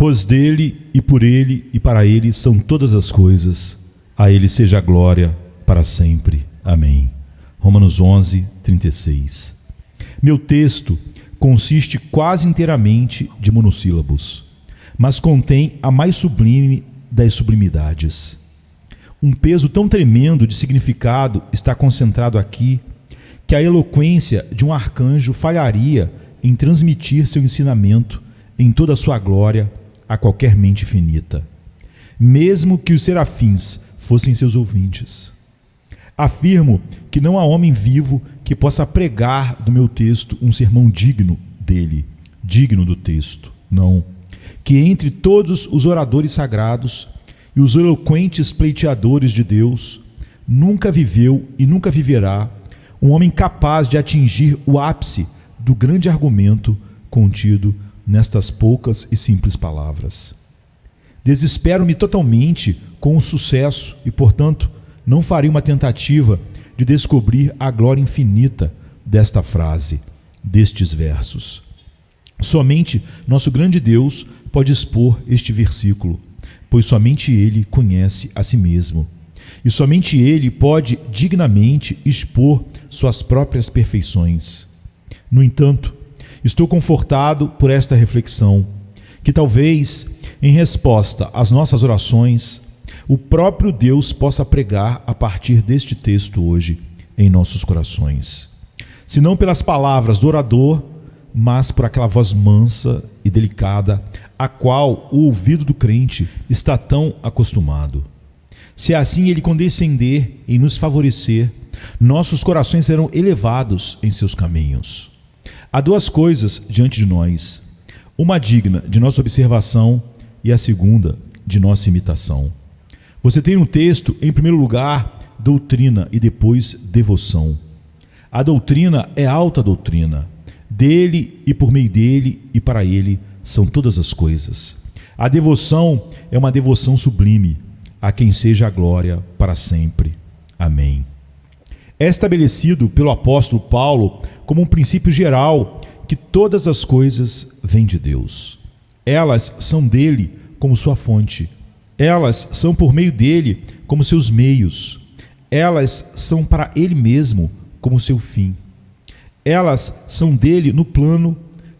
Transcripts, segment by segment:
Pois dele, e por ele, e para ele são todas as coisas. A ele seja a glória para sempre. Amém. Romanos 11, 36. Meu texto consiste quase inteiramente de monossílabos, mas contém a mais sublime das sublimidades. Um peso tão tremendo de significado está concentrado aqui que a eloquência de um arcanjo falharia em transmitir seu ensinamento em toda a sua glória a qualquer mente finita, mesmo que os serafins fossem seus ouvintes. Afirmo que não há homem vivo que possa pregar do meu texto um sermão digno dele, digno do texto. Não. Que entre todos os oradores sagrados e os eloquentes pleiteadores de Deus, nunca viveu e nunca viverá um homem capaz de atingir o ápice do grande argumento contido nestas poucas e simples palavras. Desespero-me totalmente com o sucesso e, portanto, não farei uma tentativa de descobrir a glória infinita desta frase, destes versos. Somente nosso grande Deus pode expor este versículo, pois somente Ele conhece a si mesmo, e somente Ele pode dignamente expor suas próprias perfeições. No entanto, estou confortado por esta reflexão, que talvez, em resposta às nossas orações, o próprio Deus possa pregar a partir deste texto hoje em nossos corações. Se não pelas palavras do orador, mas por aquela voz mansa e delicada, a qual o ouvido do crente está tão acostumado. Se assim Ele condescender em nos favorecer, nossos corações serão elevados em seus caminhos. Há duas coisas diante de nós, uma digna de nossa observação e a segunda de nossa imitação. Você tem no texto, em primeiro lugar, doutrina e depois devoção. A doutrina é alta doutrina. Dele e por meio dele e para ele são todas as coisas. A devoção é uma devoção sublime, a quem seja a glória para sempre. Amém. É estabelecido pelo apóstolo Paulo como um princípio geral que todas as coisas vêm de Deus. Elas são dele como sua fonte. Elas são por meio dele como seus meios. Elas são para ele mesmo como seu fim. Elas são dele no plano,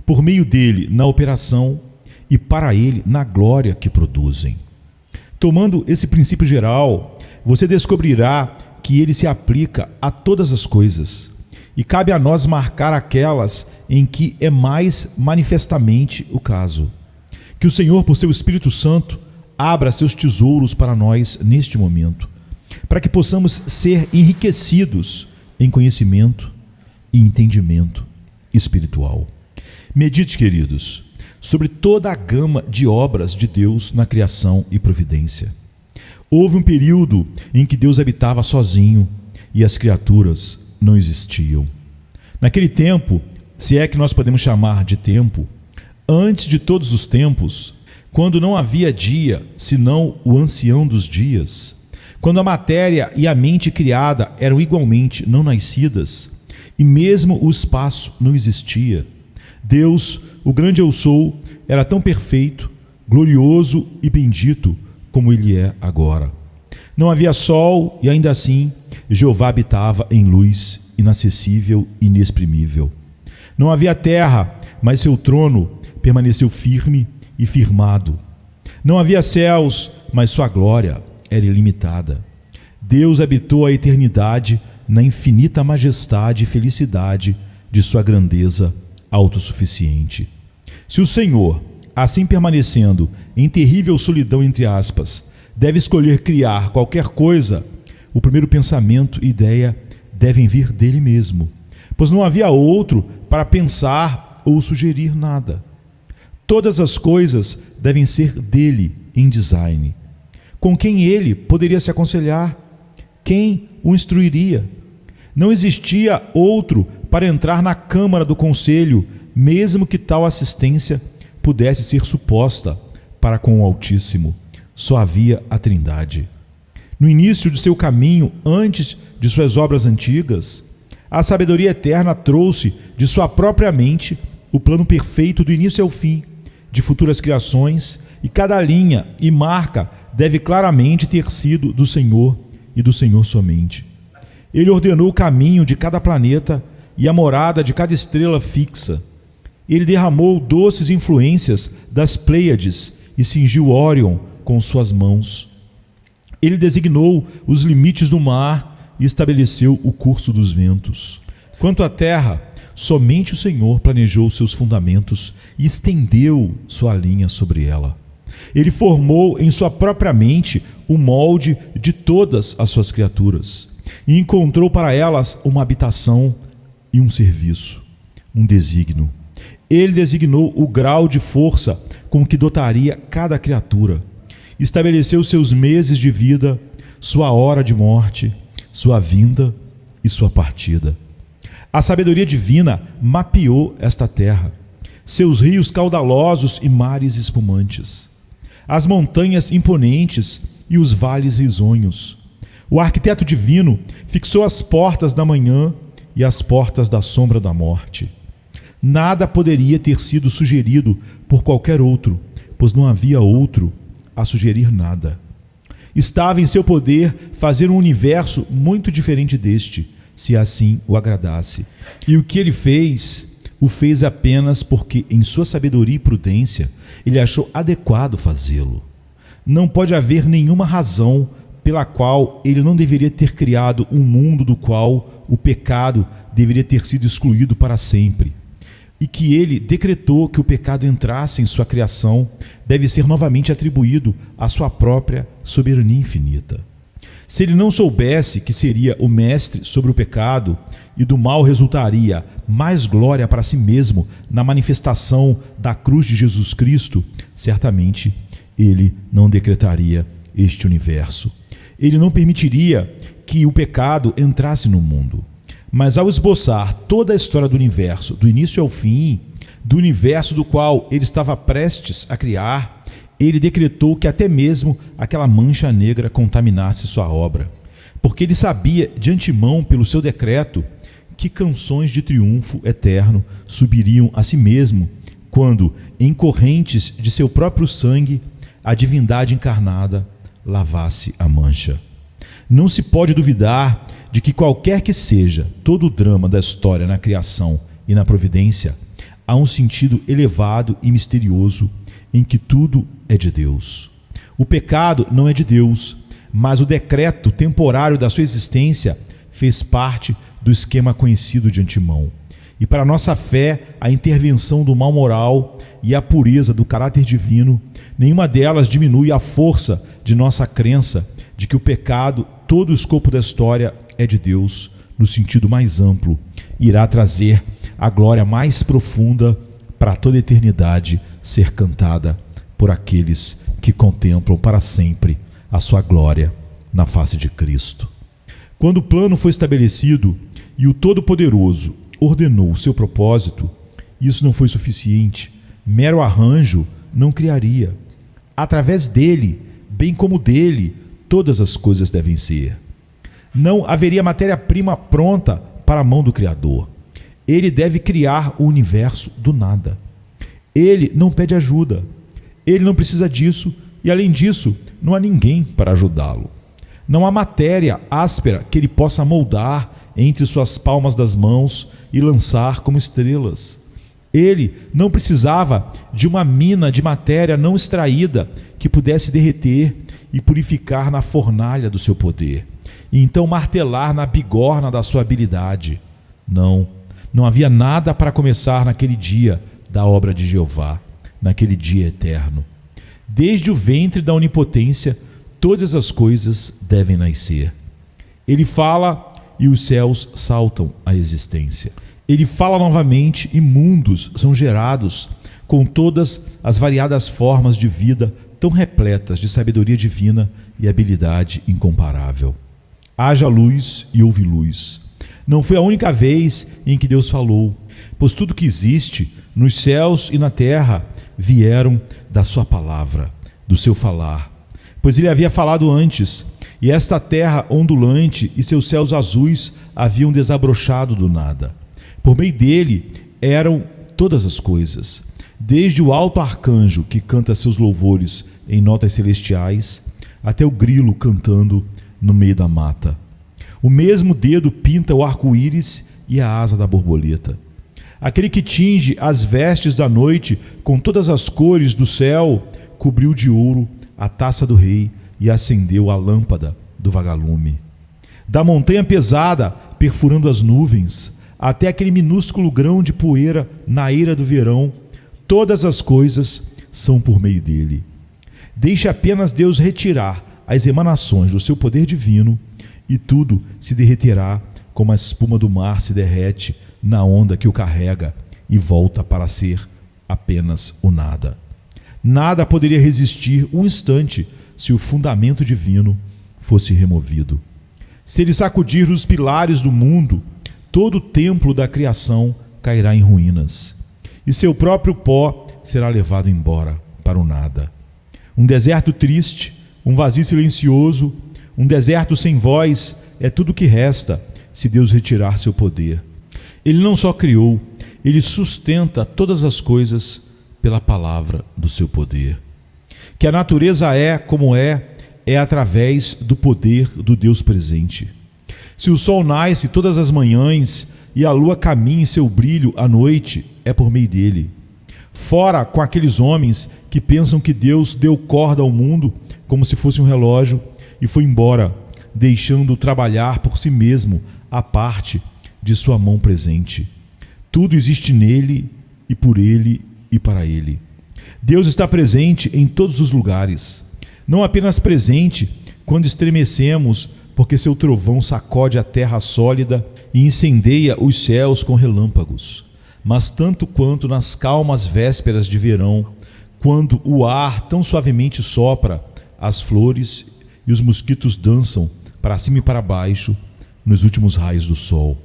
por meio dele na operação e para ele na glória que produzem. Tomando esse princípio geral, você descobrirá que ele se aplica a todas as coisas e cabe a nós marcar aquelas em que é mais manifestamente o caso. Que o Senhor, por seu Espírito Santo, abra seus tesouros para nós neste momento, para que possamos ser enriquecidos em conhecimento e entendimento espiritual. Medite, queridos, sobre toda a gama de obras de Deus na criação e providência. Houve um período em que Deus habitava sozinho e as criaturas não existiam. Naquele tempo, se é que nós podemos chamar de tempo, antes de todos os tempos, quando não havia dia, senão o ancião dos dias, quando a matéria e a mente criada eram igualmente não nascidas, e mesmo o espaço não existia, Deus, o grande eu sou, era tão perfeito, glorioso e bendito como Ele é agora. Não havia sol e ainda assim Jeová habitava em luz inacessível e inexprimível. Não havia terra, mas seu trono permaneceu firme e firmado. Não havia céus, mas sua glória era ilimitada. Deus habitou a eternidade na infinita majestade e felicidade de sua grandeza autossuficiente. Se o Senhor, assim permanecendo em terrível solidão entre aspas, deve escolher criar qualquer coisa, o primeiro pensamento e ideia devem vir dele mesmo, pois não havia outro para pensar ou sugerir nada. Todas as coisas devem ser dele em design. Com quem ele poderia se aconselhar? Quem o instruiria? Não existia outro para entrar na câmara do conselho, mesmo que tal assistência pudesse ser suposta para com o Altíssimo. Só havia a Trindade. No início de seu caminho, antes de suas obras antigas, a sabedoria eterna trouxe de sua própria mente o plano perfeito do início ao fim, de futuras criações, e cada linha e marca deve claramente ter sido do Senhor e do Senhor somente. Ele ordenou o caminho de cada planeta e a morada de cada estrela fixa. Ele derramou doces influências das Pleiades e cingiu Órion com suas mãos. Ele designou os limites do mar e estabeleceu o curso dos ventos. Quanto à terra, somente o Senhor planejou seus fundamentos e estendeu sua linha sobre ela. Ele formou em sua própria mente o molde de todas as suas criaturas e encontrou para elas uma habitação e um serviço, um desígnio. Ele designou o grau de força com que dotaria cada criatura. Estabeleceu seus meses de vida, sua hora de morte, sua vinda e sua partida. A sabedoria divina mapeou esta terra, seus rios caudalosos e mares espumantes, as montanhas imponentes e os vales risonhos. O arquiteto divino fixou as portas da manhã e as portas da sombra da morte. Nada poderia ter sido sugerido por qualquer outro, pois não havia outro a sugerir nada. Estava em seu poder fazer um universo muito diferente deste, se assim o agradasse. E o que ele fez, o fez apenas porque, em sua sabedoria e prudência, ele achou adequado fazê-lo. Não pode haver nenhuma razão pela qual ele não deveria ter criado um mundo do qual o pecado deveria ter sido excluído para sempre. E que ele decretou que o pecado entrasse em sua criação deve ser novamente atribuído à sua própria soberania infinita. Se ele não soubesse que seria o mestre sobre o pecado e do mal resultaria mais glória para si mesmo na manifestação da cruz de Jesus Cristo, certamente ele não decretaria este universo. Ele não permitiria que o pecado entrasse no mundo. Mas ao esboçar toda a história do universo, do início ao fim, do universo do qual ele estava prestes a criar, ele decretou que até mesmo aquela mancha negra contaminasse sua obra, porque ele sabia de antemão, pelo seu decreto, que canções de triunfo eterno subiriam a si mesmo quando, em correntes de seu próprio sangue, a divindade encarnada lavasse a mancha. Não se pode duvidar de que qualquer que seja todo o drama da história na criação e na providência, há um sentido elevado e misterioso em que tudo é de Deus. O pecado não é de Deus, mas o decreto temporário da sua existência fez parte do esquema conhecido de antemão. E para nossa fé, a intervenção do mal moral e a pureza do caráter divino, nenhuma delas diminui a força de nossa crença de que o pecado, todo o escopo da história, é de Deus, no sentido mais amplo, e irá trazer a glória mais profunda para toda a eternidade ser cantada por aqueles que contemplam para sempre a sua glória na face de Cristo. Quando o plano foi estabelecido e o Todo-Poderoso ordenou o seu propósito, isso não foi suficiente. Mero arranjo não criaria. Através dele, bem como dele, todas as coisas devem ser. Não haveria matéria-prima pronta para a mão do Criador. Ele deve criar o universo do nada. Ele não pede ajuda. Ele não precisa disso e, além disso, não há ninguém para ajudá-lo. Não há matéria áspera que ele possa moldar entre suas palmas das mãos e lançar como estrelas. Ele não precisava de uma mina de matéria não extraída que pudesse derreter e purificar na fornalha do seu poder, e então martelar na bigorna da sua habilidade. Não havia nada para começar naquele dia da obra de Jeová, naquele dia eterno. Desde o ventre da onipotência, todas as coisas devem nascer. Ele fala e os céus saltam à existência. Ele fala novamente e mundos são gerados com todas as variadas formas de vida tão repletas de sabedoria divina e habilidade incomparável. Haja luz e houve luz. Não foi a única vez em que Deus falou, pois tudo que existe nos céus e na terra vieram da sua palavra, do seu falar. Pois ele havia falado antes, e esta terra ondulante e seus céus azuis haviam desabrochado do nada. Por meio dele eram todas as coisas, desde o alto arcanjo que canta seus louvores em notas celestiais, até o grilo cantando no meio da mata. O mesmo dedo pinta o arco-íris e a asa da borboleta. Aquele que tinge as vestes da noite com todas as cores do céu, cobriu de ouro a taça do rei e acendeu a lâmpada do vagalume. Da montanha pesada, perfurando as nuvens, até aquele minúsculo grão de poeira na eira do verão, todas as coisas são por meio dele. Deixe apenas Deus retirar as emanações do seu poder divino e tudo se derreterá como a espuma do mar se derrete na onda que o carrega e volta para ser apenas o nada. Nada poderia resistir um instante se o fundamento divino fosse removido. Se ele sacudir os pilares do mundo, todo o templo da criação cairá em ruínas, e seu próprio pó será levado embora para o nada. Um deserto triste, um vazio silencioso, um deserto sem voz é tudo o que resta se Deus retirar seu poder. Ele não só criou, ele sustenta todas as coisas pela palavra do seu poder. Que a natureza é como é através do poder do Deus presente. Se o sol nasce todas as manhãs e a lua caminha em seu brilho à noite, é por meio dele. Fora com aqueles homens que pensam que Deus deu corda ao mundo como se fosse um relógio e foi embora, deixando-o trabalhar por si mesmo à parte de sua mão presente. Tudo existe nele e por ele e para ele. Deus está presente em todos os lugares, não apenas presente quando estremecemos porque seu trovão sacode a terra sólida e incendeia os céus com relâmpagos, mas tanto quanto nas calmas vésperas de verão, quando o ar tão suavemente sopra, as flores e os mosquitos dançam para cima e para baixo nos últimos raios do sol.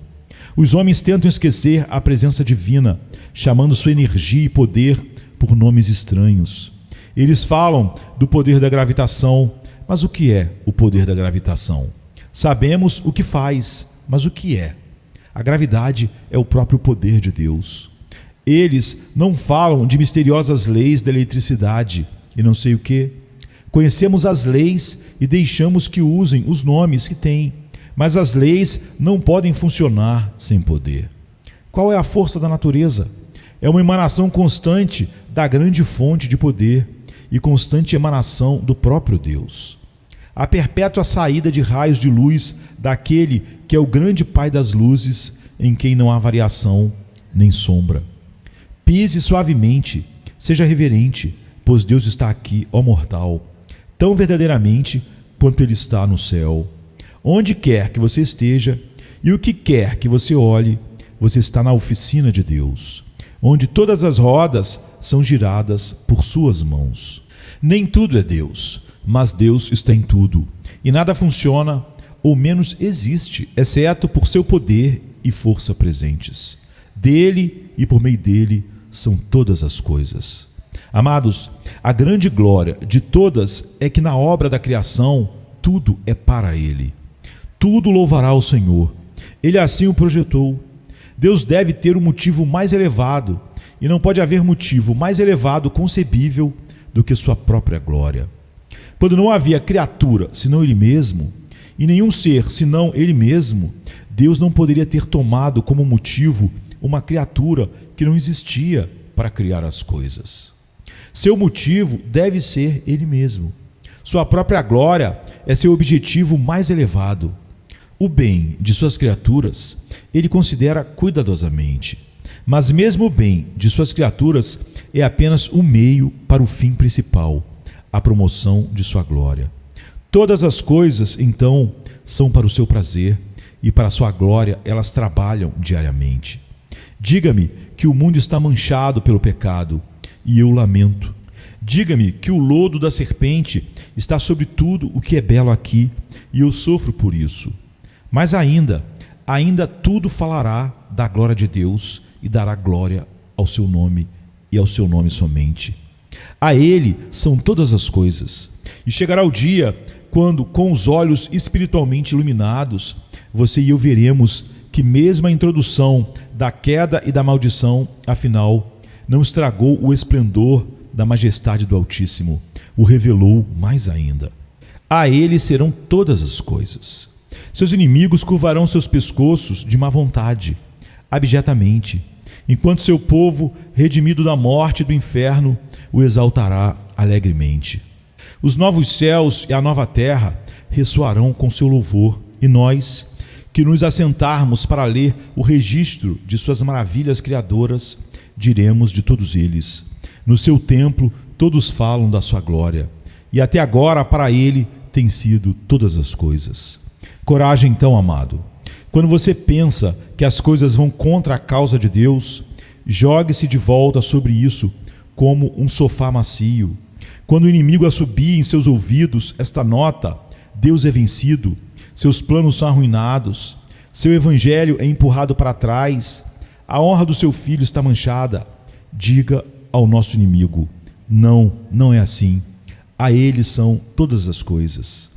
Os homens tentam esquecer a presença divina, chamando sua energia e poder por nomes estranhos. Eles falam do poder da gravitação, mas o que é o poder da gravitação? Sabemos o que faz, mas o que é? A gravidade é o próprio poder de Deus. Eles não falam de misteriosas leis da eletricidade e não sei o que. Conhecemos as leis e deixamos que usem os nomes que têm, mas as leis não podem funcionar sem poder. Qual é a força da natureza? É uma emanação constante da grande fonte de poder e constante emanação do próprio Deus. A perpétua saída de raios de luz daquele que é o grande Pai das luzes, em quem não há variação nem sombra. Pise suavemente, seja reverente, pois Deus está aqui, ó mortal, tão verdadeiramente quanto Ele está no céu. Onde quer que você esteja e o que quer que você olhe, você está na oficina de Deus, onde todas as rodas são giradas por suas mãos. Nem tudo é Deus, mas Deus está em tudo, e nada funciona, ou menos existe, exceto por seu poder e força presentes. Dele e por meio dele são todas as coisas. Amados, a grande glória de todas é que na obra da criação tudo é para Ele. Tudo louvará o Senhor. Ele assim o projetou. Deus deve ter um motivo mais elevado, e não pode haver motivo mais elevado concebível do que sua própria glória. Quando não havia criatura senão Ele mesmo, e nenhum ser senão Ele mesmo, Deus não poderia ter tomado como motivo uma criatura que não existia para criar as coisas. Seu motivo deve ser Ele mesmo. Sua própria glória é seu objetivo mais elevado. O bem de suas criaturas Ele considera cuidadosamente, mas mesmo o bem de suas criaturas é apenas o meio para o fim principal, a promoção de sua glória. Todas as coisas, então, são para o seu prazer e para a sua glória elas trabalham diariamente. Diga-me que o mundo está manchado pelo pecado, e eu lamento. Diga-me que o lodo da serpente está sobre tudo o que é belo aqui, e eu sofro por isso. Mas ainda tudo falará da glória de Deus e dará glória ao seu nome e ao seu nome somente. A Ele são todas as coisas. E chegará o dia quando, com os olhos espiritualmente iluminados, você e eu veremos que mesmo a introdução da queda e da maldição, afinal, não estragou o esplendor da majestade do Altíssimo, o revelou mais ainda. A ele serão todas as coisas. Seus inimigos curvarão seus pescoços de má vontade, abjetamente, enquanto seu povo, redimido da morte e do inferno, o exaltará alegremente. Os novos céus e a nova terra ressoarão com seu louvor, e nós, que nos assentarmos para ler o registro de suas maravilhas criadoras, diremos de todos eles: no seu templo todos falam da sua glória, e até agora para ele têm sido todas as coisas. Coragem então, amado. Quando você pensa que as coisas vão contra a causa de Deus, jogue-se de volta sobre isso como um sofá macio. Quando o inimigo assobia em seus ouvidos esta nota: Deus é vencido, seus planos são arruinados, seu evangelho é empurrado para trás, a honra do seu filho está manchada, diga ao nosso inimigo: não, não é assim. A ele são todas as coisas.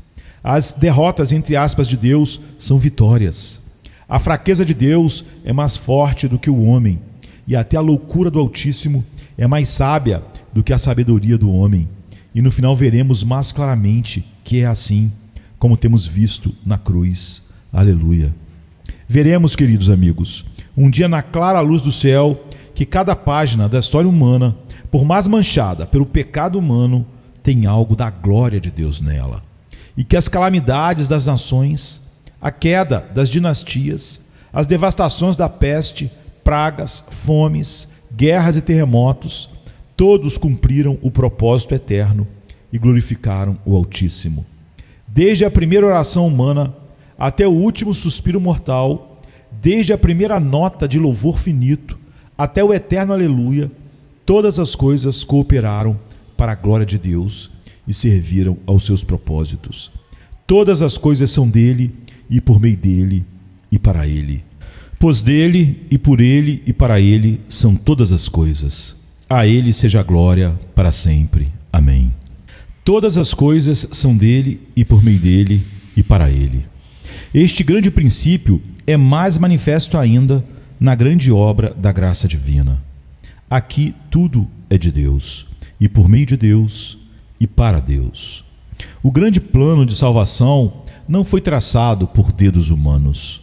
As derrotas, entre aspas, de Deus são vitórias. A fraqueza de Deus é mais forte do que o homem, e até a loucura do Altíssimo é mais sábia do que a sabedoria do homem. E no final veremos mais claramente que é assim, como temos visto na cruz. Aleluia. Veremos, queridos amigos, um dia na clara luz do céu, que cada página da história humana, por mais manchada pelo pecado humano, tem algo da glória de Deus nela. E que as calamidades das nações, a queda das dinastias, as devastações da peste, pragas, fomes, guerras e terremotos, todos cumpriram o propósito eterno e glorificaram o Altíssimo. Desde a primeira oração humana até o último suspiro mortal, desde a primeira nota de louvor finito até o eterno aleluia, todas as coisas cooperaram para a glória de Deus e serviram aos seus propósitos. Todas as coisas são dele, e por meio dele, e para ele. Pois dele, e por ele, e para ele são todas as coisas. A ele seja a glória para sempre. Amém. Todas as coisas são dele, e por meio dele, e para ele. Este grande princípio é mais manifesto ainda na grande obra da graça divina. Aqui tudo é de Deus, e por meio de Deus, e para Deus. O grande plano de salvação não foi traçado por dedos humanos.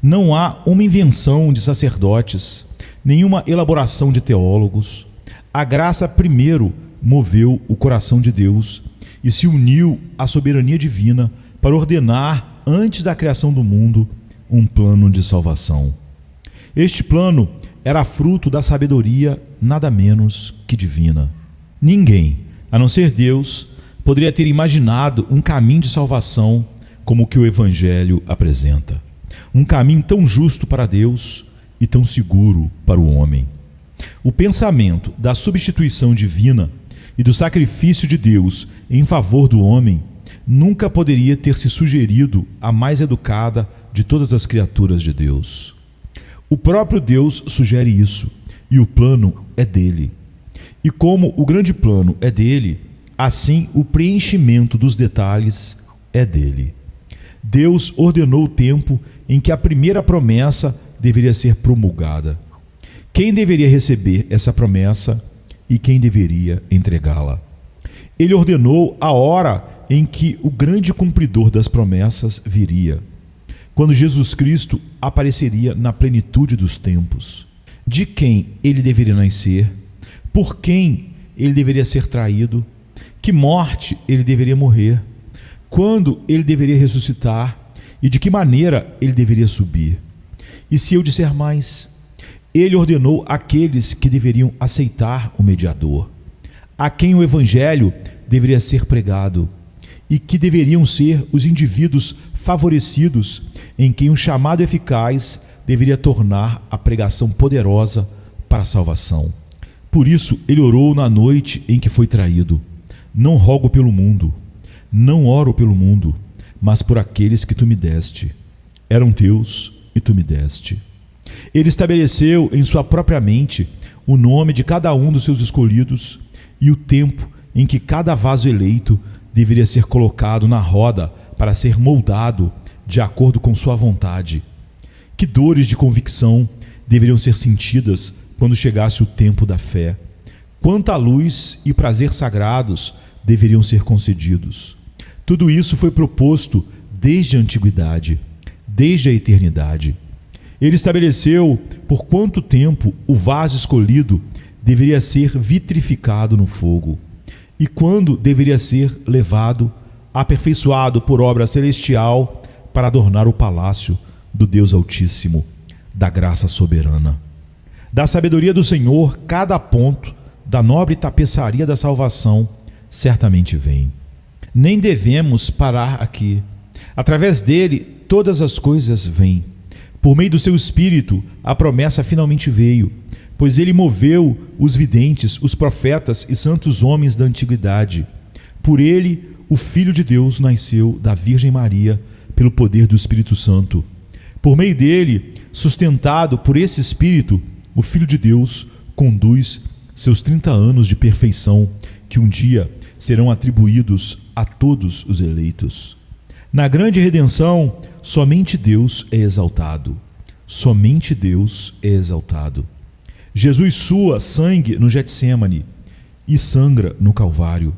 Não há uma invenção de sacerdotes, nenhuma elaboração de teólogos. A graça primeiro moveu o coração de Deus e se uniu à soberania divina para ordenar, antes da criação do mundo, um plano de salvação. Este plano era fruto da sabedoria nada menos que divina. Ninguém, a não ser Deus, poderia ter imaginado um caminho de salvação como o que o Evangelho apresenta. Um caminho tão justo para Deus e tão seguro para o homem. O pensamento da substituição divina e do sacrifício de Deus em favor do homem nunca poderia ter se sugerido à mais educada de todas as criaturas de Deus. O próprio Deus sugere isso, e o plano é dele. E como o grande plano é dele, assim o preenchimento dos detalhes é dele. Deus ordenou o tempo em que a primeira promessa deveria ser promulgada. Quem deveria receber essa promessa e quem deveria entregá-la? Ele ordenou a hora em que o grande cumpridor das promessas viria, quando Jesus Cristo apareceria na plenitude dos tempos. De quem ele deveria nascer? Por quem ele deveria ser traído? Que morte ele deveria morrer? Quando ele deveria ressuscitar? E de que maneira ele deveria subir? E se eu disser mais, ele ordenou àqueles que deveriam aceitar o mediador, a quem o evangelho deveria ser pregado, e que deveriam ser os indivíduos favorecidos em quem o chamado eficaz deveria tornar a pregação poderosa para a salvação. Por isso ele orou na noite em que foi traído: não rogo pelo mundo, não oro pelo mundo, mas por aqueles que tu me deste. Eram teus e tu me deste. Ele estabeleceu em sua própria mente o nome de cada um dos seus escolhidos e o tempo em que cada vaso eleito deveria ser colocado na roda para ser moldado de acordo com sua vontade. Que dores de convicção deveriam ser sentidas quando chegasse o tempo da fé, quanta luz e prazer sagrados deveriam ser concedidos. Tudo isso foi proposto desde a antiguidade, desde a eternidade. Ele estabeleceu por quanto tempo o vaso escolhido deveria ser vitrificado no fogo e quando deveria ser levado, aperfeiçoado por obra celestial para adornar o palácio do Deus Altíssimo, da graça soberana. Da sabedoria do Senhor, cada ponto da nobre tapeçaria da salvação certamente vem. Nem devemos parar aqui. Através dele, todas as coisas vêm. Por meio do seu Espírito, a promessa finalmente veio, pois ele moveu os videntes, os profetas e santos homens da antiguidade. Por ele, o Filho de Deus nasceu da Virgem Maria pelo poder do Espírito Santo. Por meio dele, sustentado por esse Espírito, o Filho de Deus conduz seus 30 anos de perfeição, que um dia serão atribuídos a todos os eleitos. Na grande redenção, somente Deus é exaltado. Somente Deus é exaltado. Jesus sua sangue no Getsêmani e sangra no Calvário.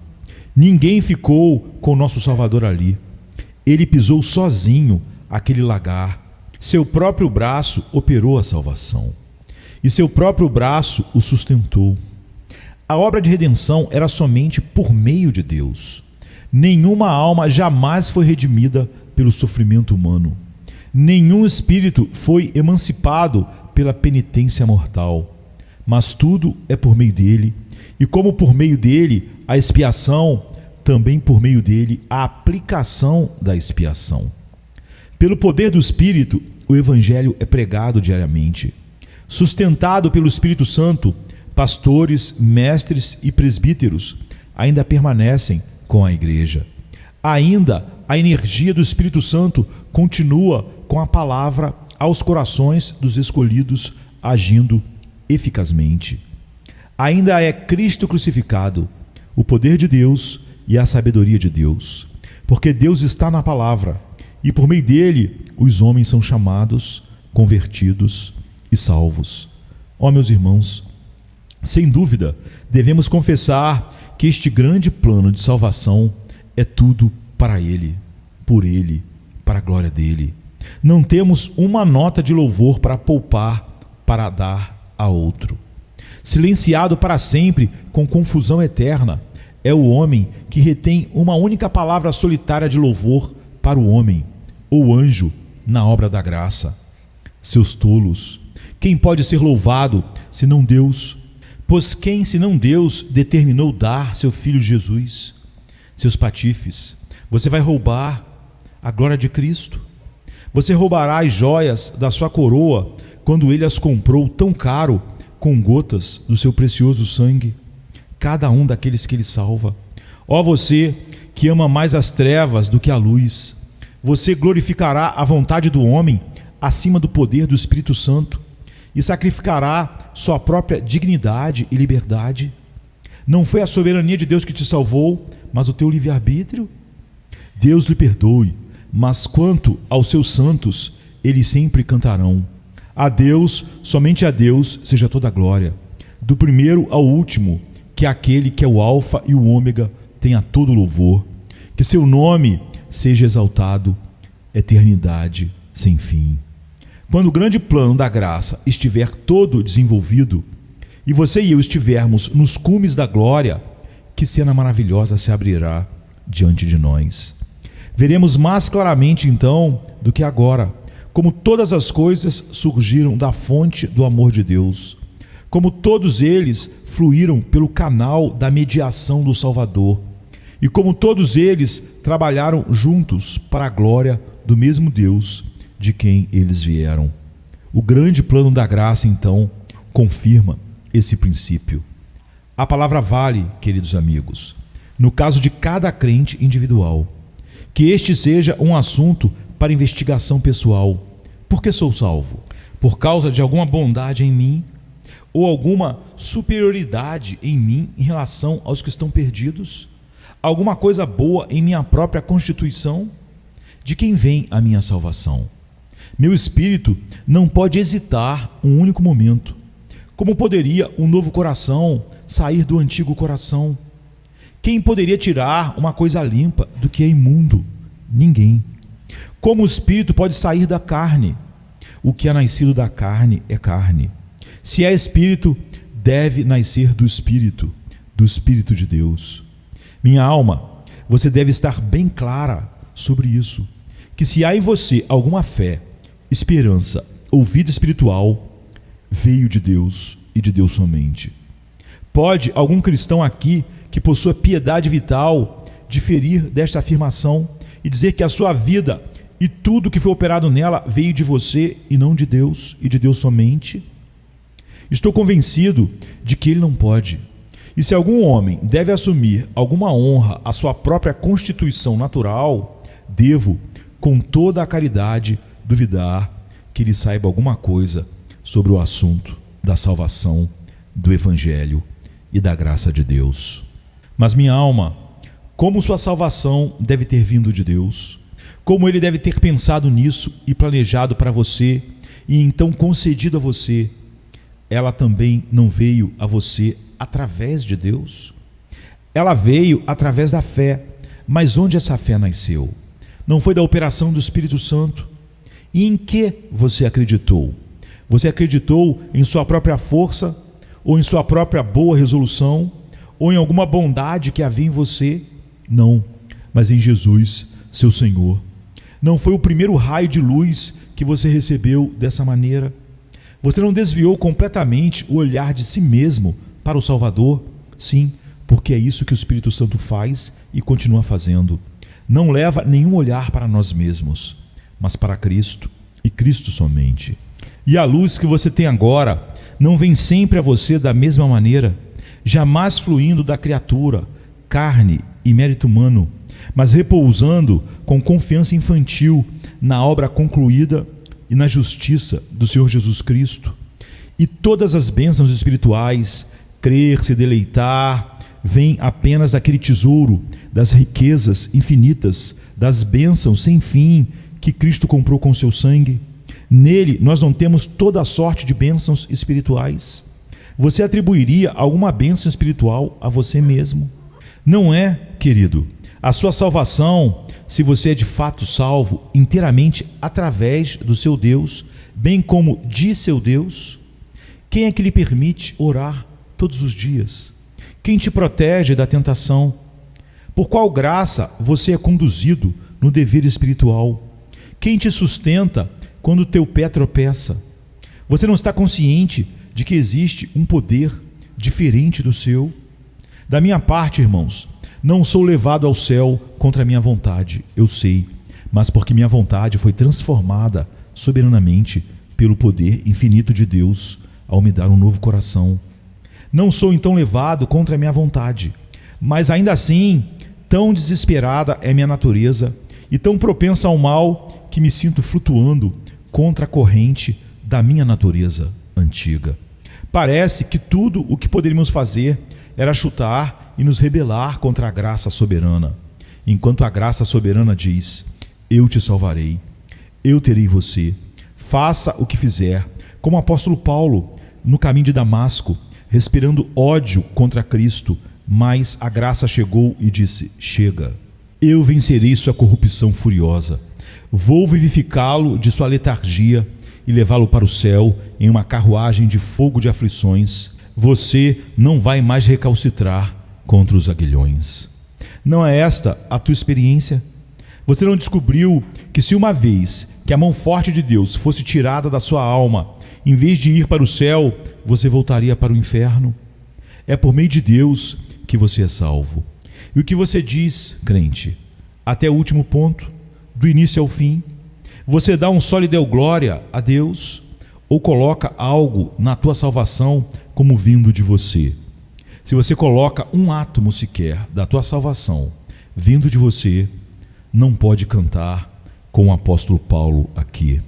Ninguém ficou com o nosso Salvador ali. Ele pisou sozinho aquele lagar. Seu próprio braço operou a salvação. E seu próprio braço o sustentou. A obra de redenção era somente por meio de Deus. Nenhuma alma jamais foi redimida pelo sofrimento humano. Nenhum espírito foi emancipado pela penitência mortal. Mas tudo é por meio dele, e como por meio dele a expiação, também por meio dele a aplicação da expiação. Pelo poder do Espírito, o Evangelho é pregado diariamente. Sustentado pelo Espírito Santo, pastores, mestres e presbíteros ainda permanecem com a igreja. Ainda a energia do Espírito Santo continua com a palavra aos corações dos escolhidos, agindo eficazmente. Ainda é Cristo crucificado, o poder de Deus e a sabedoria de Deus, porque Deus está na palavra e por meio dele os homens são chamados, convertidos e salvos. Ó meus irmãos, sem dúvida devemos confessar que este grande plano de salvação é tudo para ele, por ele, para a glória dele. Não temos uma nota de louvor para poupar, para dar a outro. Silenciado para sempre com confusão eterna, é o homem que retém uma única palavra solitária de louvor para o homem, ou anjo, na obra da graça. Seus tolos, quem pode ser louvado senão Deus? Pois quem senão Deus determinou dar seu Filho Jesus? Seus patifes, você vai roubar a glória de Cristo? Você roubará as joias da sua coroa quando ele as comprou tão caro com gotas do seu precioso sangue? Cada um daqueles que ele salva. Ó você que ama mais as trevas do que a luz, você glorificará a vontade do homem acima do poder do Espírito Santo e sacrificará sua própria dignidade e liberdade? Não foi a soberania de Deus que te salvou, mas o teu livre-arbítrio? Deus lhe perdoe, mas quanto aos seus santos, eles sempre cantarão. A Deus, somente a Deus, seja toda a glória, do primeiro ao último, que aquele que é o alfa e o ômega tenha todo louvor, que seu nome seja exaltado, eternidade sem fim. Quando o grande plano da graça estiver todo desenvolvido, e você e eu estivermos nos cumes da glória, que cena maravilhosa se abrirá diante de nós. Veremos mais claramente então do que agora, como todas as coisas surgiram da fonte do amor de Deus, como todos eles fluíram pelo canal da mediação do Salvador, e como todos eles trabalharam juntos para a glória do mesmo Deus de quem eles vieram. O grande plano da graça, então, confirma esse princípio. A palavra vale, queridos amigos, no caso de cada crente individual. Que este seja um assunto para investigação pessoal. Por que sou salvo? Por causa de alguma bondade em mim? Ou alguma superioridade em mim em relação aos que estão perdidos? Alguma coisa boa em minha própria constituição? De quem vem a minha salvação? Meu espírito não pode hesitar um único momento. Como poderia um novo coração sair do antigo coração? Quem poderia tirar uma coisa limpa do que é imundo? Ninguém. Como o espírito pode sair da carne? O que é nascido da carne é carne. Se é espírito, deve nascer do Espírito de Deus. Minha alma, você deve estar bem clara sobre isso, que se há em você alguma fé, esperança ou vida espiritual, veio de Deus e de Deus somente. Pode algum cristão aqui que possua piedade vital diferir desta afirmação e dizer que a sua vida e tudo que foi operado nela veio de você e não de Deus e de Deus somente? Estou convencido de que ele não pode. E se algum homem deve assumir alguma honra à sua própria constituição natural, devo, com toda a caridade, duvidar que ele saiba alguma coisa sobre o assunto da salvação, do Evangelho e da graça de Deus. Mas minha alma, como sua salvação deve ter vindo de Deus, como ele deve ter pensado nisso e planejado para você e então concedido a você, ela também não veio a você através de Deus? Ela veio através da fé, mas onde essa fé nasceu? Não foi da operação do Espírito Santo? E em que você acreditou? Você acreditou em sua própria força, ou em sua própria boa resolução, ou em alguma bondade que havia em você? Não, mas em Jesus, seu Senhor. Não foi o primeiro raio de luz que você recebeu dessa maneira? Você não desviou completamente o olhar de si mesmo para o Salvador? Sim, porque é isso que o Espírito Santo faz e continua fazendo. Não leva nenhum olhar para nós mesmos, mas para Cristo e Cristo somente. E a luz que você tem agora não vem sempre a você da mesma maneira, jamais fluindo da criatura, carne e mérito humano, mas repousando com confiança infantil na obra concluída e na justiça do Senhor Jesus Cristo. E todas as bênçãos espirituais, crer, se deleitar, vem apenas daquele tesouro das riquezas infinitas, das bênçãos sem fim que Cristo comprou com seu sangue. Nele nós não temos toda a sorte de bênçãos espirituais. Você atribuiria alguma bênção espiritual a você mesmo? Não é, querido. A sua salvação, se você é de fato salvo, inteiramente através do seu Deus, bem como de seu Deus. Quem é que lhe permite orar todos os dias? Quem te protege da tentação? Por qual graça você é conduzido no dever espiritual? Quem te sustenta quando teu pé tropeça? Você não está consciente de que existe um poder diferente do seu? Da minha parte, irmãos, não sou levado ao céu contra a minha vontade, eu sei, mas porque minha vontade foi transformada soberanamente pelo poder infinito de Deus ao me dar um novo coração. Não sou então levado contra a minha vontade, mas ainda assim, tão desesperada é minha natureza e tão propensa ao mal que me sinto flutuando contra a corrente da minha natureza antiga. Parece que tudo o que poderíamos fazer era chutar e nos rebelar contra a graça soberana, enquanto a graça soberana diz: eu te salvarei, eu terei você, faça o que fizer, como o apóstolo Paulo no caminho de Damasco, respirando ódio contra Cristo, mas a graça chegou e disse: chega, eu vencerei sua corrupção furiosa, vou vivificá-lo de sua letargia e levá-lo para o céu em uma carruagem de fogo de aflições. Você não vai mais recalcitrar contra os aguilhões. Não é esta a tua experiência? Você não descobriu que se uma vez que a mão forte de Deus fosse tirada da sua alma, em vez de ir para o céu, você voltaria para o inferno? É por meio de Deus que você é salvo. E o que você diz, crente, até o último ponto, do início ao fim? Você dá um só e deu glória a Deus? Ou coloca algo na tua salvação como vindo de você? Se você coloca um átomo sequer da tua salvação vindo de você, não pode cantar com o apóstolo Paulo aqui.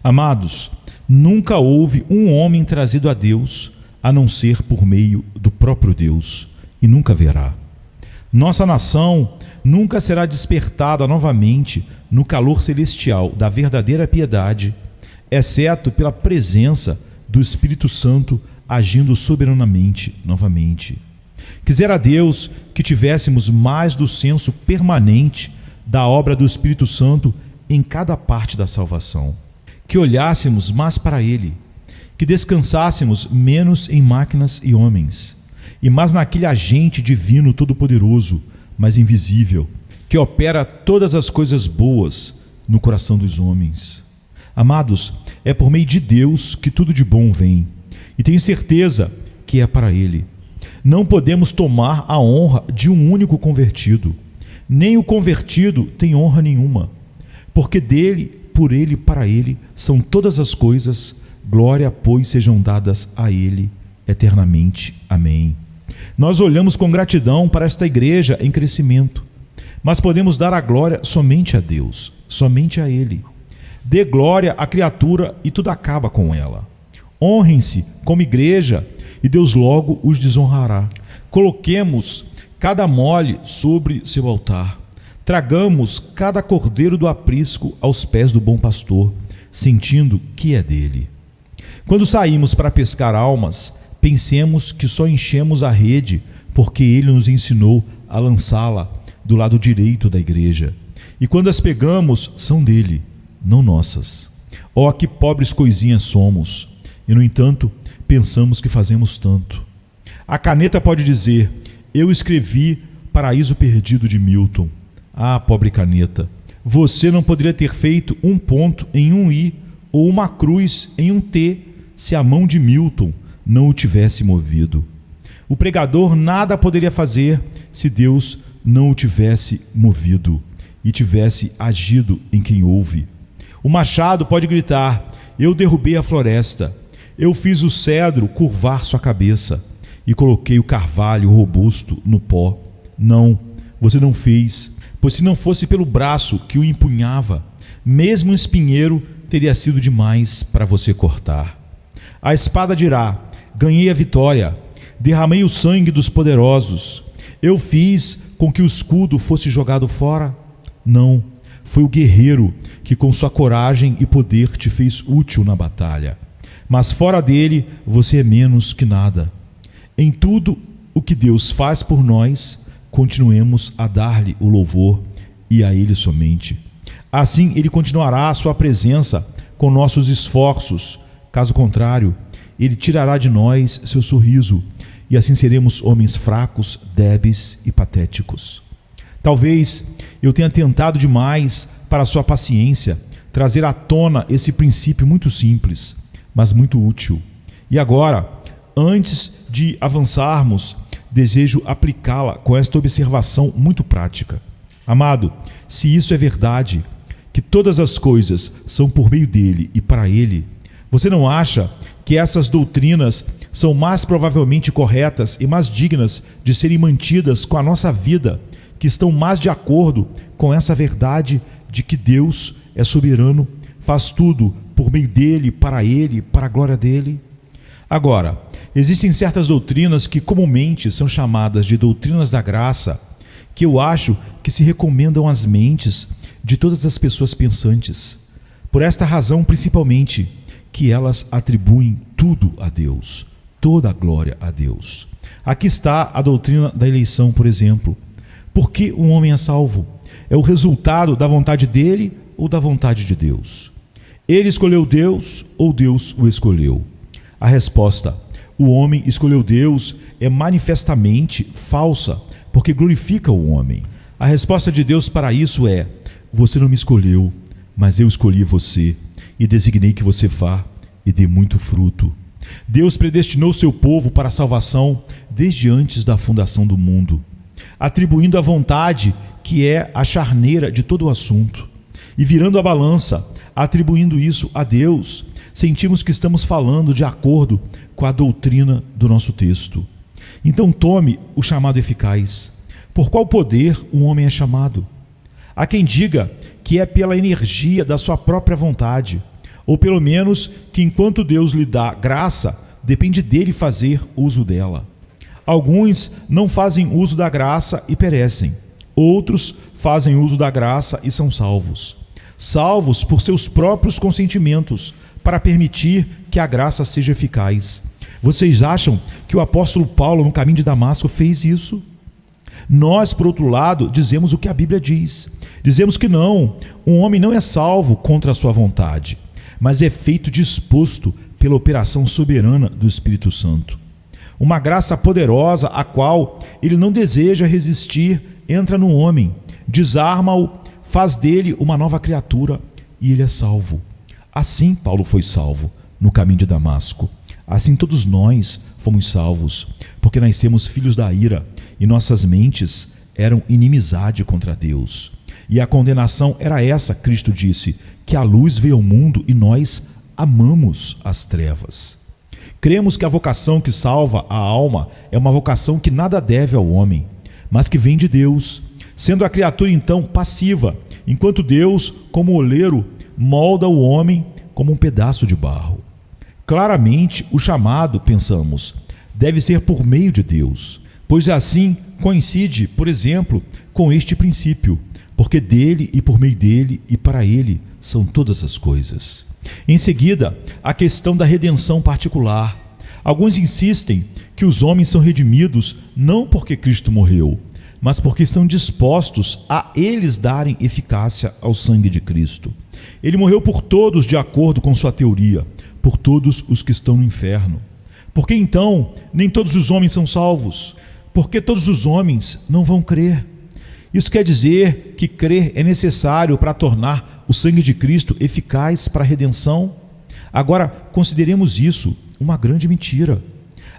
Amados, nunca houve um homem trazido a Deus a não ser por meio do próprio Deus, e nunca haverá. Nossa nação nunca será despertada novamente no calor celestial da verdadeira piedade, exceto pela presença do Espírito Santo agindo soberanamente novamente. Quisera Deus que tivéssemos mais do senso permanente da obra do Espírito Santo em cada parte da salvação, que olhássemos mais para Ele, que descansássemos menos em máquinas e homens, e mais naquele agente divino todo-poderoso, mas invisível, que opera todas as coisas boas no coração dos homens. Amados, é por meio de Deus que tudo de bom vem, e tenho certeza que é para Ele. Não podemos tomar a honra de um único convertido, nem o convertido tem honra nenhuma, porque dele, por ele, para ele são todas as coisas, glória, pois, sejam dadas a ele eternamente. Amém. Nós olhamos com gratidão para esta igreja em crescimento, mas podemos dar a glória somente a Deus, somente a Ele. Dê glória à criatura e tudo acaba com ela. Honrem-se como igreja e Deus logo os desonrará. Coloquemos cada mole sobre seu altar. Tragamos cada cordeiro do aprisco aos pés do bom pastor, sentindo que é dele. Quando saímos para pescar almas, pensemos que só enchemos a rede porque ele nos ensinou a lançá-la do lado direito da igreja. E quando as pegamos, são dele, não nossas. Oh, que pobres coisinhas somos! E, no entanto, pensamos que fazemos tanto. A caneta pode dizer: eu escrevi Paraíso Perdido de Milton. Ah, pobre caneta! Você não poderia ter feito um ponto em um I ou uma cruz em um T se a mão de Milton não o tivesse movido. O pregador nada poderia fazer se Deus não o tivesse movido e tivesse agido em quem ouve. O machado pode gritar: eu derrubei a floresta, eu fiz o cedro curvar sua cabeça e coloquei o carvalho robusto no pó. Não, você não fez, pois se não fosse pelo braço que o empunhava, mesmo um espinheiro teria sido demais para você cortar. A espada dirá: ganhei a vitória, derramei o sangue dos poderosos, eu fiz com que o escudo fosse jogado fora? Não, foi o guerreiro que com sua coragem e poder te fez útil na batalha. Mas fora dele, você é menos que nada. Em tudo o que Deus faz por nós, continuemos a dar-lhe o louvor e a ele somente. Assim ele continuará a sua presença com nossos esforços. Caso contrário, ele tirará de nós seu sorriso, e assim seremos homens fracos, débeis e patéticos. Talvez eu tenha tentado demais para a sua paciência trazer à tona esse princípio muito simples, mas muito útil. E agora, antes de avançarmos, desejo aplicá-la com esta observação muito prática. Amado, se isso é verdade, que todas as coisas são por meio dele e para ele, você não acha que essas doutrinas são mais provavelmente corretas e mais dignas de serem mantidas com a nossa vida, que estão mais de acordo com essa verdade de que Deus é soberano, faz tudo por meio dele, para a glória dele? Agora, existem certas doutrinas que comumente são chamadas de doutrinas da graça, que eu acho que se recomendam às mentes de todas as pessoas pensantes. Por esta razão, principalmente, que elas atribuem tudo a Deus, toda a glória a Deus. Aqui está a doutrina da eleição, por exemplo. Por que um homem é salvo? É o resultado da vontade dele ou da vontade de Deus? Ele escolheu Deus ou Deus o escolheu? A resposta: o homem escolheu Deus é manifestamente falsa, porque glorifica o homem. A resposta de Deus para isso é: você não me escolheu, mas eu escolhi você e designei que você vá e dê muito fruto. Deus predestinou seu povo para a salvação desde antes da fundação do mundo, atribuindo a vontade, que é a charneira de todo o assunto, e virando a balança, atribuindo isso a Deus, sentimos que estamos falando de acordo com a doutrina do nosso texto. Então tome o chamado eficaz. Por qual poder um homem é chamado? Há quem diga que é pela energia da sua própria vontade, ou pelo menos que enquanto Deus lhe dá graça, depende dele fazer uso dela. Alguns não fazem uso da graça e perecem. Outros fazem uso da graça e são salvos. Salvos por seus próprios consentimentos, para permitir que a graça seja eficaz. Vocês acham que o apóstolo Paulo, no caminho de Damasco, fez isso? Nós, por outro lado, dizemos o que a Bíblia diz. Dizemos que não, um homem não é salvo contra a sua vontade, mas é feito disposto pela operação soberana do Espírito Santo. Uma graça poderosa a qual ele não deseja resistir entra no homem, desarma-o, faz dele uma nova criatura e ele é salvo. Assim Paulo foi salvo no caminho de Damasco. Assim todos nós fomos salvos, porque nascemos filhos da ira e nossas mentes eram inimizade contra Deus. E a condenação era essa, Cristo disse, que a luz veio ao mundo e nós amamos as trevas. Cremos que a vocação que salva a alma é uma vocação que nada deve ao homem, mas que vem de Deus, sendo a criatura então passiva, enquanto Deus, como oleiro, molda o homem como um pedaço de barro. Claramente, o chamado, pensamos, deve ser por meio de Deus, pois assim coincide, por exemplo, com este princípio, porque dele e por meio dele e para ele são todas as coisas. Em seguida, a questão da redenção particular. Alguns insistem que os homens são redimidos não porque Cristo morreu, mas porque estão dispostos a eles darem eficácia ao sangue de Cristo. Ele morreu por todos de acordo com sua teoria, por todos os que estão no inferno. Por que então nem todos os homens são salvos? Porque todos os homens não vão crer. Isso quer dizer que crer é necessário para tornar o sangue de Cristo eficaz para a redenção? Agora, consideremos isso uma grande mentira.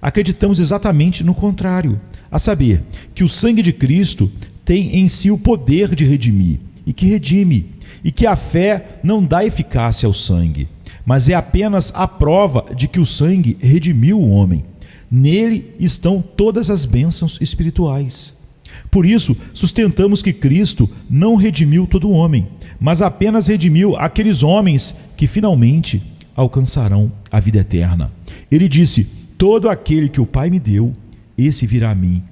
Acreditamos exatamente no contrário, a saber, que o sangue de Cristo tem em si o poder de redimir, e que redime, e que a fé não dá eficácia ao sangue, mas é apenas a prova de que o sangue redimiu o homem. Nele estão todas as bênçãos espirituais. Por isso, sustentamos que Cristo não redimiu todo homem, mas apenas redimiu aqueles homens que finalmente alcançarão a vida eterna. Ele disse: todo aquele que o Pai me deu, esse virá a mim,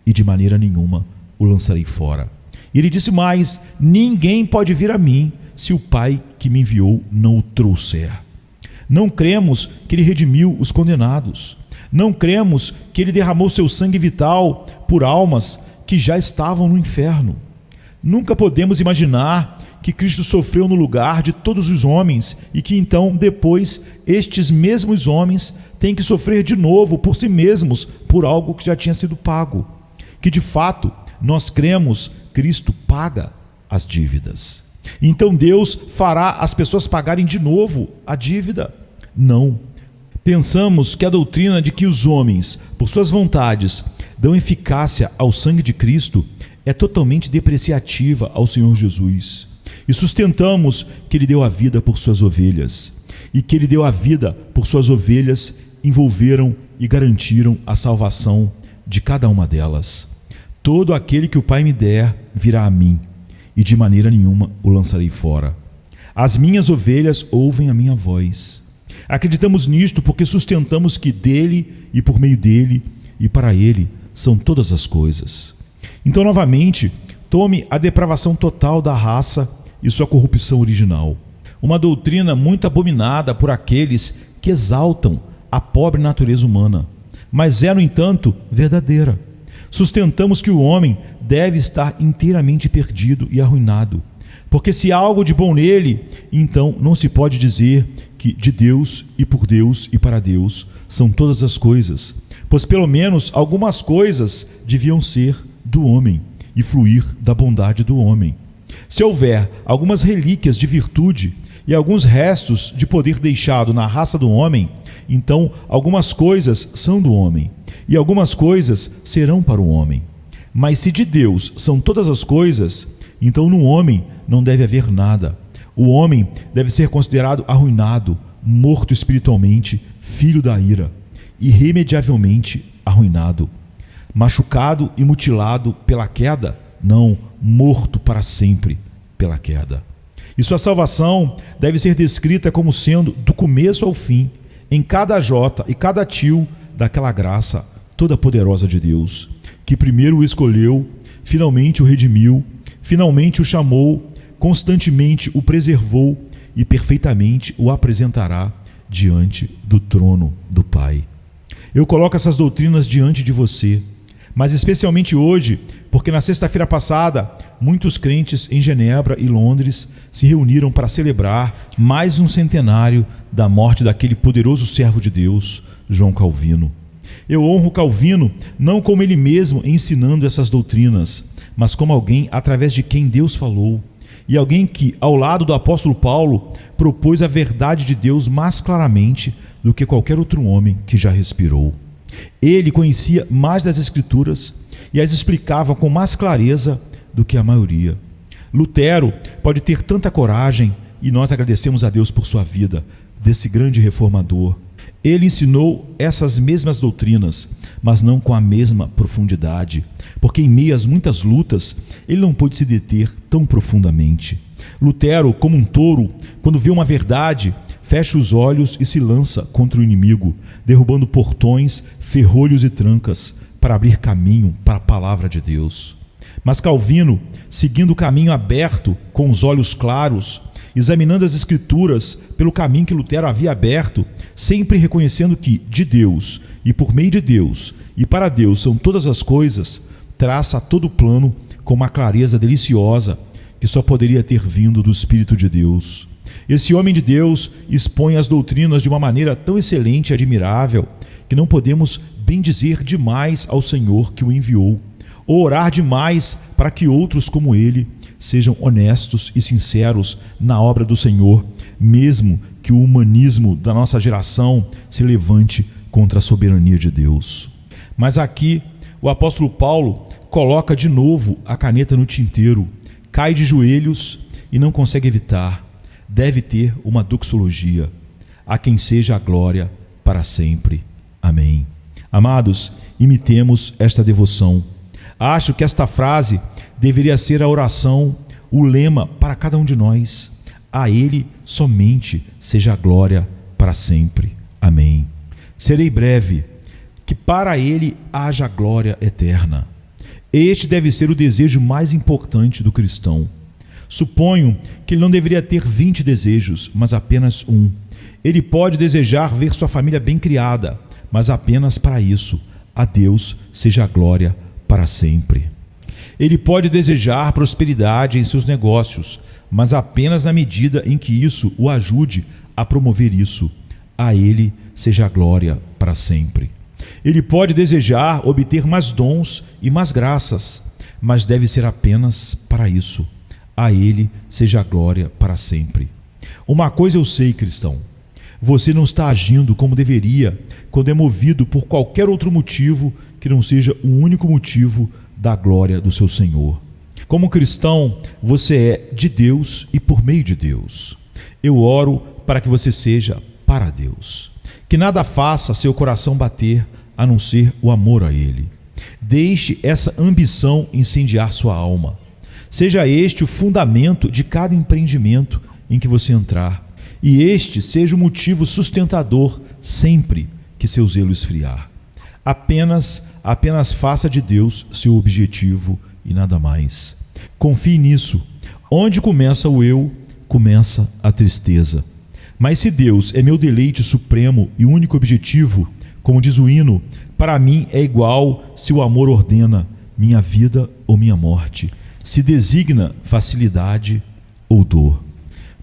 e de maneira nenhuma o lançarei fora. E ele disse mais: ninguém pode vir a mim se o Pai que me enviou não o trouxer. Não cremos que ele redimiu os condenados. Não cremos que ele derramou seu sangue vital por almas que já estavam no inferno. Nunca podemos imaginar que Cristo sofreu no lugar de todos os homens e que então, depois, estes mesmos homens têm que sofrer de novo por si mesmos por algo que já tinha sido pago. Que de fato, nós cremos, Cristo paga as dívidas. Então Deus fará as pessoas pagarem de novo a dívida? Não. Pensamos que a doutrina de que os homens, por suas vontades, dão eficácia ao sangue de Cristo é totalmente depreciativa ao Senhor Jesus. E sustentamos que ele deu a vida por suas ovelhas, e que ele deu a vida por suas ovelhas envolveram e garantiram a salvação de cada uma delas. Todo aquele que o Pai me der virá a mim, e de maneira nenhuma o lançarei fora. As minhas ovelhas ouvem a minha voz. Acreditamos nisto porque sustentamos que dele e por meio dele e para ele são todas as coisas. Então, novamente, tome a depravação total da raça e sua corrupção original. Uma doutrina muito abominada por aqueles que exaltam a pobre natureza humana, mas é, no entanto, verdadeira. Sustentamos que o homem deve estar inteiramente perdido e arruinado, porque se há algo de bom nele, então não se pode dizer que de Deus e para Deus são todas as coisas, pois pelo menos algumas coisas deviam ser do homem e fluir da bondade do homem. Se houver algumas relíquias de virtude e alguns restos de poder deixado na raça do homem, então algumas coisas são do homem e algumas coisas serão para o homem. Mas se de Deus são todas as coisas, então no homem não deve haver nada. O homem deve ser considerado arruinado, morto espiritualmente, filho da ira, irremediavelmente arruinado, machucado e mutilado pela queda, não, morto para sempre pela queda. E sua salvação deve ser descrita como sendo do começo ao fim, em cada jota e cada tio daquela graça toda poderosa de Deus, que primeiro o escolheu, finalmente o redimiu, finalmente o chamou, constantemente o preservou e perfeitamente o apresentará diante do trono do Pai. Eu coloco essas doutrinas diante de você, mas especialmente hoje, porque na sexta-feira passada, muitos crentes em Genebra e Londres se reuniram para celebrar mais um centenário da morte daquele poderoso servo de Deus, João Calvino. Eu honro Calvino não como ele mesmo ensinando essas doutrinas, mas como alguém através de quem Deus falou, e alguém que, ao lado do apóstolo Paulo, propôs a verdade de Deus mais claramente do que qualquer outro homem que já respirou. Ele conhecia mais das Escrituras e as explicava com mais clareza do que a maioria. Lutero pode ter tanta coragem, e nós agradecemos a Deus por sua vida, desse grande reformador. Ele ensinou essas mesmas doutrinas, mas não com a mesma profundidade, porque em meio às muitas lutas, ele não pôde se deter tão profundamente. Lutero, como um touro, quando vê uma verdade, fecha os olhos e se lança contra o inimigo, derrubando portões, ferrolhos e trancas, para abrir caminho para a palavra de Deus. Mas Calvino, seguindo o caminho aberto, com os olhos claros, examinando as Escrituras pelo caminho que Lutero havia aberto, sempre reconhecendo que de Deus, e por meio de Deus, e para Deus são todas as coisas, traça todo o plano com uma clareza deliciosa que só poderia ter vindo do Espírito de Deus. Esse homem de Deus expõe as doutrinas de uma maneira tão excelente e admirável que não podemos bendizer demais ao Senhor que o enviou, ou orar demais para que outros como ele sejam honestos e sinceros na obra do Senhor, mesmo que o humanismo da nossa geração se levante contra a soberania de Deus. Mas aqui o apóstolo Paulo coloca de novo a caneta no tinteiro, cai de joelhos e não consegue evitar. Deve ter uma doxologia. A quem seja a glória para sempre. Amém. Amados, imitemos esta devoção. Acho que esta frase deveria ser a oração, o lema para cada um de nós. A Ele somente seja a glória para sempre. Amém. Serei breve, que para Ele haja glória eterna. Este deve ser o desejo mais importante do cristão. Suponho que ele não deveria ter 20 desejos, mas apenas um. Ele pode desejar ver sua família bem criada, mas apenas para isso. A Deus seja a glória para sempre. Ele pode desejar prosperidade em seus negócios, mas apenas na medida em que isso o ajude a promover isso. A Ele seja a glória para sempre. Ele pode desejar obter mais dons e mais graças, mas deve ser apenas para isso. A Ele seja a glória para sempre. Uma coisa eu sei, cristão: você não está agindo como deveria quando é movido por qualquer outro motivo que não seja o único motivo da glória do seu Senhor. Como cristão, você é de Deus e por meio de Deus. Eu oro para que você seja para Deus. Que nada faça seu coração bater a não ser o amor a Ele. Deixe essa ambição incendiar sua alma. Seja este o fundamento de cada empreendimento em que você entrar, e este seja o motivo sustentador sempre que seu zelo esfriar. Apenas faça de Deus seu objetivo e nada mais. Confie nisso. Onde começa o eu, começa a tristeza. Mas se Deus é meu deleite supremo e único objetivo, como diz o hino, para mim é igual se o amor ordena minha vida ou minha morte, se designa facilidade ou dor.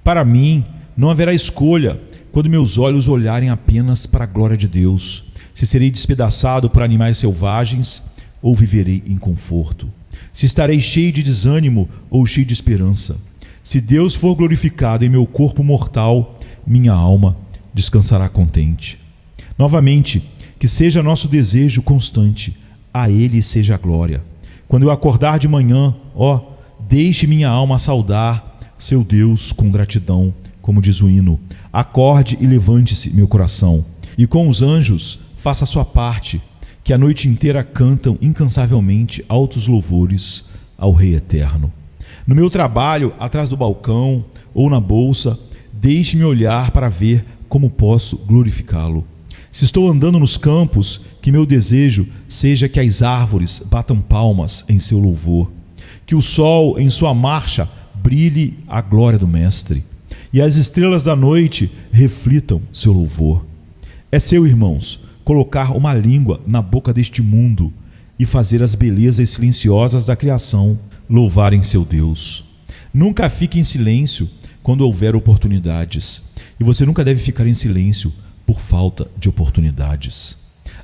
Para mim não haverá escolha quando meus olhos olharem apenas para a glória de Deus, se serei despedaçado por animais selvagens ou viverei em conforto, se estarei cheio de desânimo ou cheio de esperança. Se Deus for glorificado em meu corpo mortal, minha alma descansará contente. Novamente, que seja nosso desejo constante, a Ele seja a glória. Quando eu acordar de manhã, deixe minha alma saudar seu Deus com gratidão, como diz o hino. Acorde e levante-se, meu coração, e com os anjos faça a sua parte, que a noite inteira cantam incansavelmente altos louvores ao Rei Eterno. No meu trabalho, atrás do balcão ou na bolsa, deixe-me olhar para ver como posso glorificá-lo. Se estou andando nos campos, que meu desejo seja que as árvores batam palmas em seu louvor, que o sol em sua marcha brilhe a glória do Mestre, e as estrelas da noite reflitam seu louvor. É seu, irmãos, colocar uma língua na boca deste mundo e fazer as belezas silenciosas da criação louvarem seu Deus. Nunca fique em silêncio quando houver oportunidades, e você nunca deve ficar em silêncio por falta de oportunidades.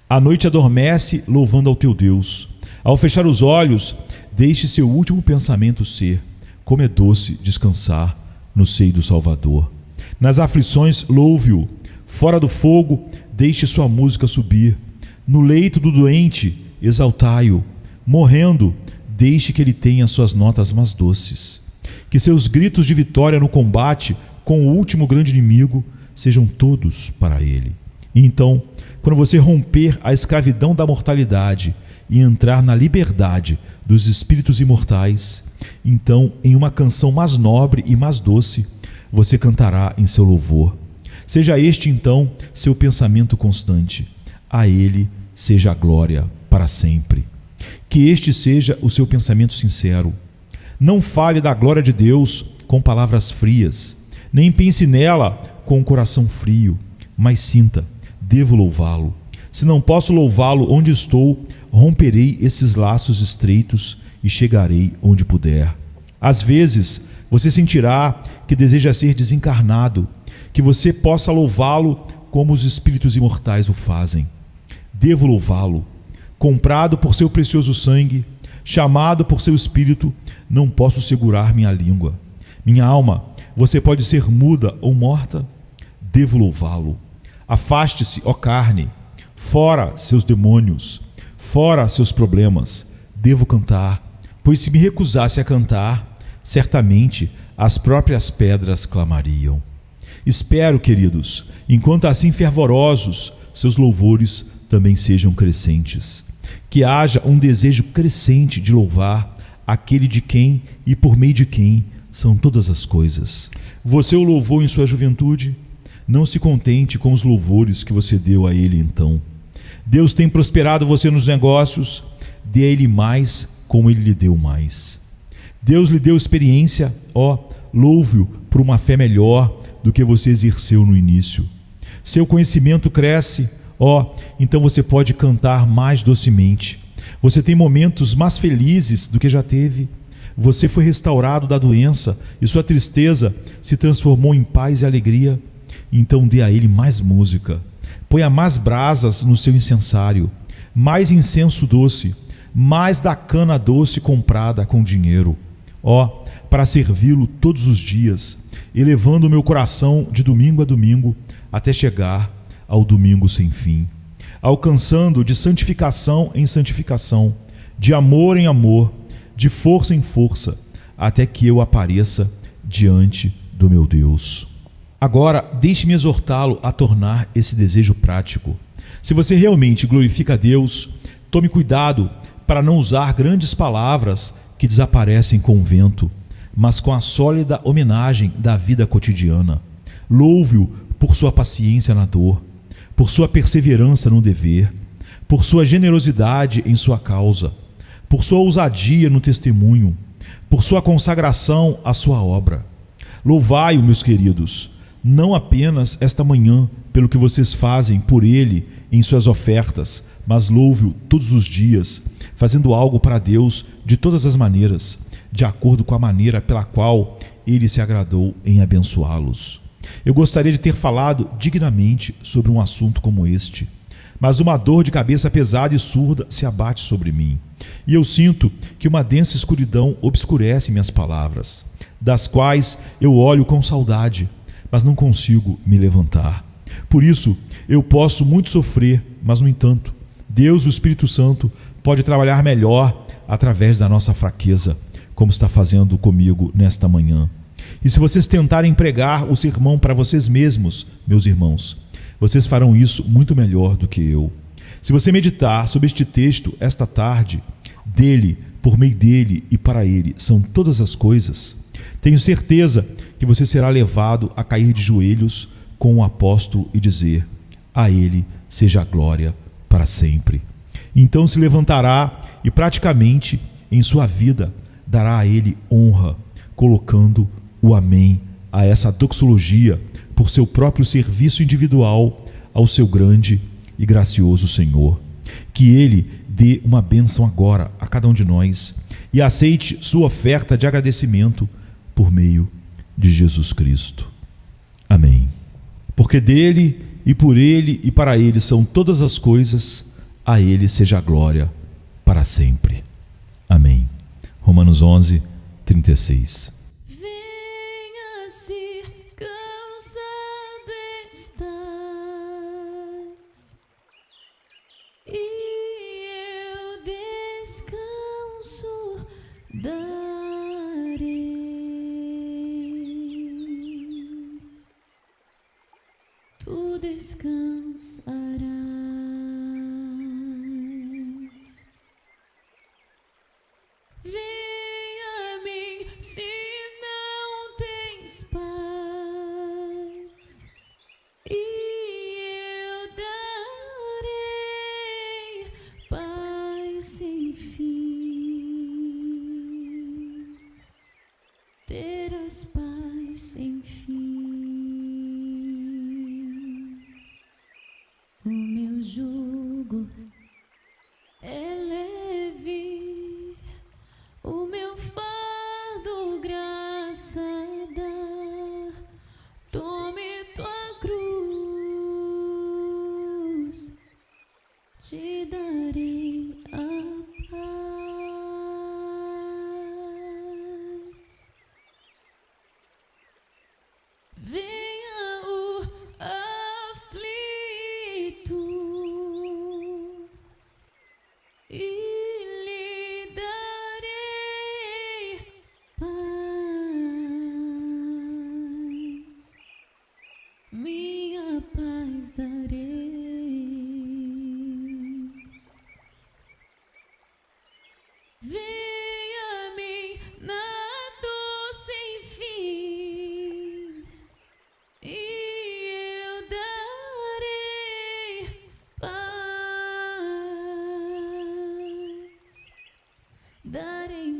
A noite adormece louvando ao teu Deus. Ao fechar os olhos, deixe seu último pensamento ser: como é doce descansar no seio do Salvador. Nas aflições, louve-o. Fora do fogo, deixe sua música subir. No leito do doente, exaltai-o. Morrendo, deixe que ele tenha suas notas mais doces. Que seus gritos de vitória no combate com o último grande inimigo sejam todos para ele. E então, quando você romper a escravidão da mortalidade e entrar na liberdade dos espíritos imortais, então, em uma canção mais nobre e mais doce, você cantará em seu louvor. Seja este, então, seu pensamento constante. A ele seja a glória para sempre. Que este seja o seu pensamento sincero. Não fale da glória de Deus com palavras frias, nem pense nela com o coração frio, mas sinta: devo louvá-lo. Se não posso louvá-lo onde estou, romperei esses laços estreitos e chegarei onde puder. Às vezes, você sentirá que deseja ser desencarnado, que você possa louvá-lo como os espíritos imortais o fazem. Devo louvá-lo. Comprado por seu precioso sangue, chamado por seu espírito, não posso segurar minha língua. Minha alma, você pode ser muda ou morta? Devo louvá-lo. Afaste-se, ó carne, fora seus demônios, fora seus problemas. Devo cantar, pois se me recusasse a cantar, certamente as próprias pedras clamariam. Espero, queridos, enquanto assim fervorosos, seus louvores também sejam crescentes. Que haja um desejo crescente de louvar aquele de quem e por meio de quem são todas as coisas. Você o louvou em sua juventude? Não se contente com os louvores que você deu a ele então. Deus tem prosperado você nos negócios, dê a ele mais como ele lhe deu mais. Deus lhe deu experiência, louve-o por uma fé melhor do que você exerceu no início. Seu conhecimento cresce, então você pode cantar mais docemente. Você tem momentos mais felizes do que já teve. Você foi restaurado da doença e sua tristeza se transformou em paz e alegria. Então dê a ele mais música. Ponha mais brasas no seu incensário, mais incenso doce, mais da cana doce comprada com dinheiro. Para servi-lo todos os dias, elevando o meu coração de domingo a domingo até chegar ao domingo sem fim, alcançando de santificação em santificação, de amor em amor, de força em força, até que eu apareça diante do meu Deus. Agora, deixe-me exortá-lo a tornar esse desejo prático. Se você realmente glorifica a Deus, tome cuidado para não usar grandes palavras que desaparecem com o vento, mas com a sólida homenagem da vida cotidiana. Louve-o por sua paciência na dor, por sua perseverança no dever, por sua generosidade em sua causa, por sua ousadia no testemunho, por sua consagração à sua obra. Louvai-o, meus queridos, não apenas esta manhã pelo que vocês fazem por ele em suas ofertas, mas louve-o todos os dias, fazendo algo para Deus de todas as maneiras, de acordo com a maneira pela qual ele se agradou em abençoá-los. Eu gostaria de ter falado dignamente sobre um assunto como este, mas uma dor de cabeça pesada e surda se abate sobre mim, e eu sinto que uma densa escuridão obscurece minhas palavras, das quais eu olho com saudade, mas não consigo me levantar. Por isso, eu posso muito sofrer, mas, no entanto, Deus, o Espírito Santo, pode trabalhar melhor através da nossa fraqueza, como está fazendo comigo nesta manhã. E se vocês tentarem pregar o sermão para vocês mesmos, meus irmãos, vocês farão isso muito melhor do que eu. Se você meditar sobre este texto esta tarde, dele, por meio dele e para ele são todas as coisas, tenho certeza que você será levado a cair de joelhos com o apóstolo e dizer: a ele seja a glória para sempre. Então se levantará e praticamente em sua vida dará a ele honra, colocando o amém a essa doxologia por seu próprio serviço individual ao seu grande e gracioso Senhor. Que Ele dê uma bênção agora a cada um de nós e aceite sua oferta de agradecimento por meio de Jesus Cristo. Amém. Porque dele e por ele e para ele são todas as coisas, a ele seja a glória para sempre. Amém. Romanos 11, 36. Venha se cansado estás, e eu descanso darei. Tu descansarás. Venha a mim se não tens paz, e eu darei paz sem fim. Terás paz sem fim. O meu jugo é leve, o meu fardo graça dá. Tome tua cruz, te darei a paz. Venha o aflito e lhe darei paz, minha paz darei. Venha a mim na dor sem fim, e eu darei paz, darei